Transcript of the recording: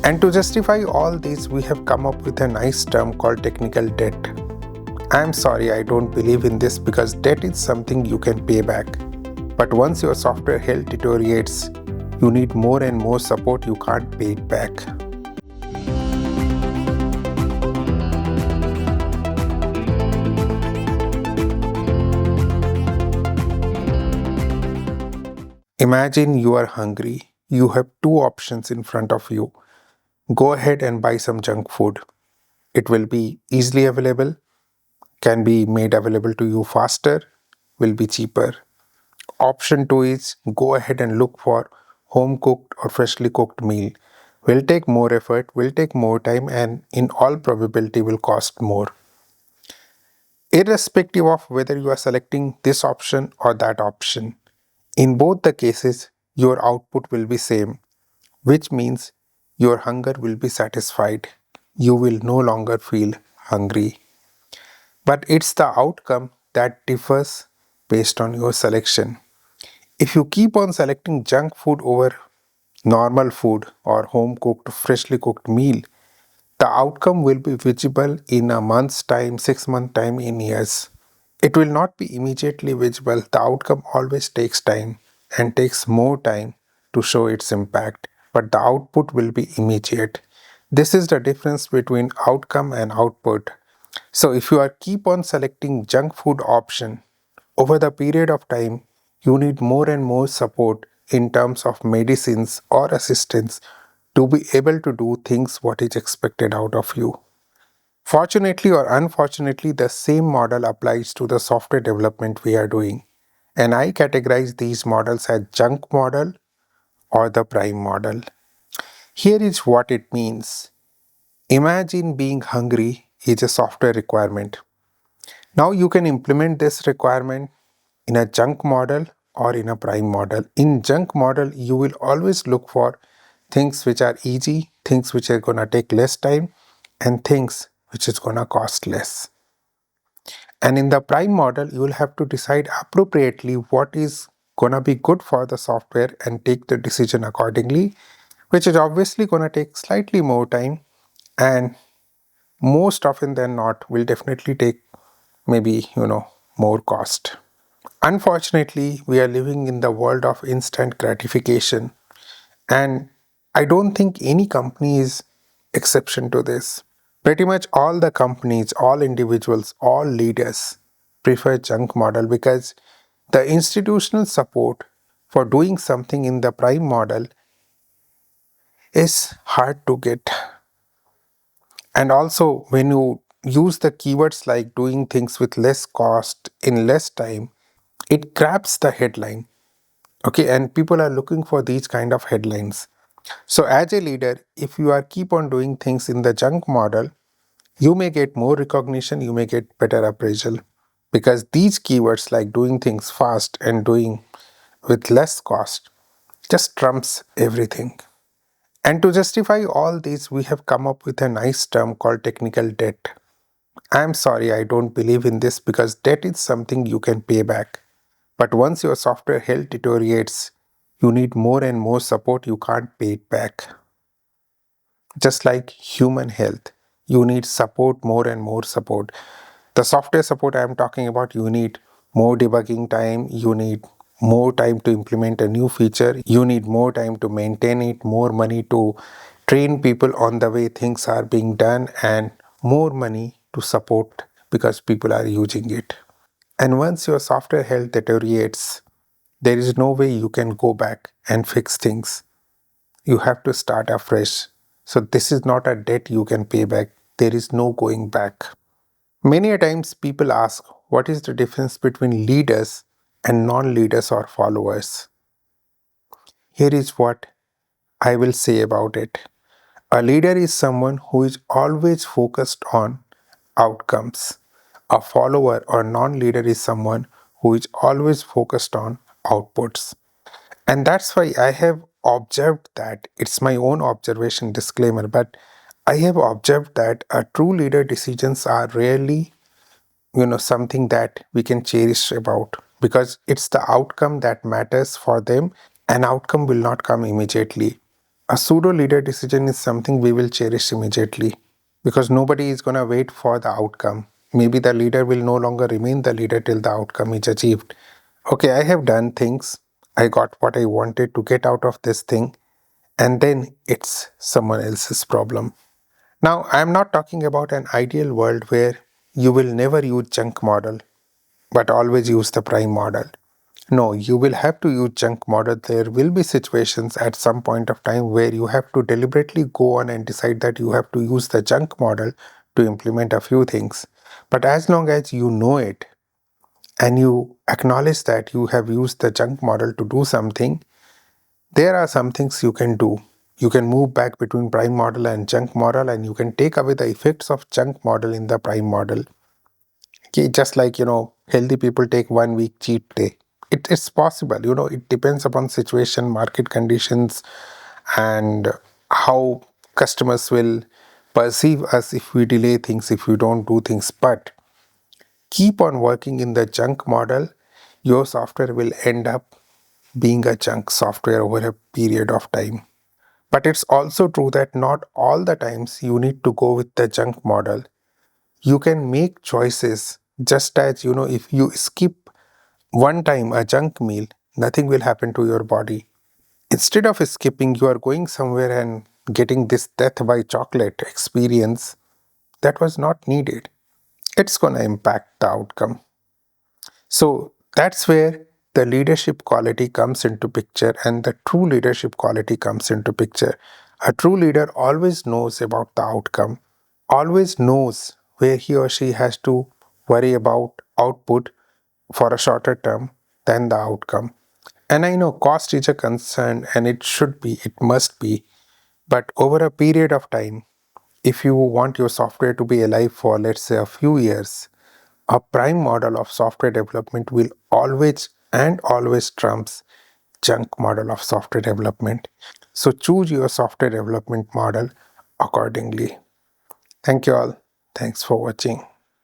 And to justify all this, we have come up with a nice term called technical debt. I'm sorry, I don't believe in this because debt is something you can pay back. But once your software health deteriorates, you need more and more support, you can't pay it back. Imagine you are hungry. You have two options in front of you. Go ahead and buy some junk food. It will be easily available, can be made available to you faster, will be cheaper. Option 2 is go ahead and look for home cooked or freshly cooked meal. Will take more effort, will take more time, and in all probability will cost more. Irrespective of whether you are selecting this option or that option, in both the cases your output will be same, which means your hunger will be satisfied. You will no longer feel hungry. But it's the outcome that differs based on your selection. If you keep on selecting junk food over normal food or home cooked, freshly cooked meal, the outcome will be visible in a month's time, 6 months' time, in years. It will not be immediately visible. The outcome always takes time and takes more time to show its impact, but the output will be immediate. This is the difference between outcome and output. So if you are keep on selecting junk food option, over the period of time, you need more and more support in terms of medicines or assistance to be able to do things what is expected out of you. Fortunately or unfortunately, the same model applies to the software development we are doing. And I categorize these models as junk model or the prime model. Here is what it means. Imagine being hungry is a software requirement. Now you can implement this requirement in a junk model or in a prime model. In junk model, you will always look for things which are easy, things which are going to take less time, and things which is going to cost less. And in the prime model, you will have to decide appropriately what is going to be good for the software and take the decision accordingly, which is obviously going to take slightly more time and most often than not will definitely take maybe, more cost. Unfortunately, we are living in the world of instant gratification, and I don't think any company is exception to this. Pretty much all the companies, all individuals, all leaders prefer junk model because the institutional support for doing something in the prime model is hard to get. And also, when you use the keywords like doing things with less cost in less time, it grabs the headline. Okay, and people are looking for these kind of headlines. So as a leader, if you are keep on doing things in the junk model, you may get more recognition, you may get better appraisal because these keywords like doing things fast and doing with less cost just trumps everything. And to justify all this, we have come up with a nice term called technical debt. I'm sorry, I don't believe in this because debt is something you can pay back. But once your software health deteriorates, you need more and more support, you can't pay it back. Just like human health, you need support, more and more support. The software support I am talking about, you need more debugging time, you need more time to implement a new feature, you need more time to maintain it, more money to train people on the way things are being done, and more money to support because people are using it. And once your software health deteriorates, there is no way you can go back and fix things. You have to start afresh. So this is not a debt you can pay back. There is no going back. Many a times people ask, what is the difference between leaders and non-leaders or followers? Here is what I will say about it. A leader is someone who is always focused on outcomes. A follower or non-leader is someone who is always focused on outputs. And that's why I have observed that, it's my own observation disclaimer, but I have observed that a true leader decisions are rarely, something that we can cherish about because it's the outcome that matters for them and outcome will not come immediately. A pseudo leader decision is something we will cherish immediately because nobody is going to wait for the outcome. Maybe the leader will no longer remain the leader till the outcome is achieved. Okay, I have done things, I got what I wanted to get out of this thing, and then it's someone else's problem. Now, I am not talking about an ideal world where you will never use junk model but always use the prime model. No, you will have to use junk model. There will be situations at some point of time where you have to deliberately go on and decide that you have to use the junk model to implement a few things. But as long as you know it and you acknowledge that you have used the junk model to do something, there are some things you can do. You can move back between prime model and junk model, and you can take away the effects of junk model in the prime model. Okay, just like, healthy people take 1 week cheat day. It is possible, it depends upon situation, market conditions, and how customers will perceive us if we delay things, if we don't do things. But keep on working in the junk model, your software will end up being a junk software over a period of time. But it's also true that not all the times you need to go with the junk model. You can make choices, just as if you skip one time a junk meal, nothing will happen to your body. Instead of skipping, you are going somewhere and getting this death by chocolate experience that was not needed. It's going to impact the outcome. So that's where the leadership quality comes into picture, and the true leadership quality comes into picture. A true leader always knows about the outcome, always knows where he or she has to worry about output for a shorter term than the outcome. And I know cost is a concern, and it should be, it must be, but over a period of time, if you want your software to be alive for, let's say, a few years, a prime model of software development will always and always trumps junk model of software development. So choose your software development model accordingly. Thank you all. Thanks for watching.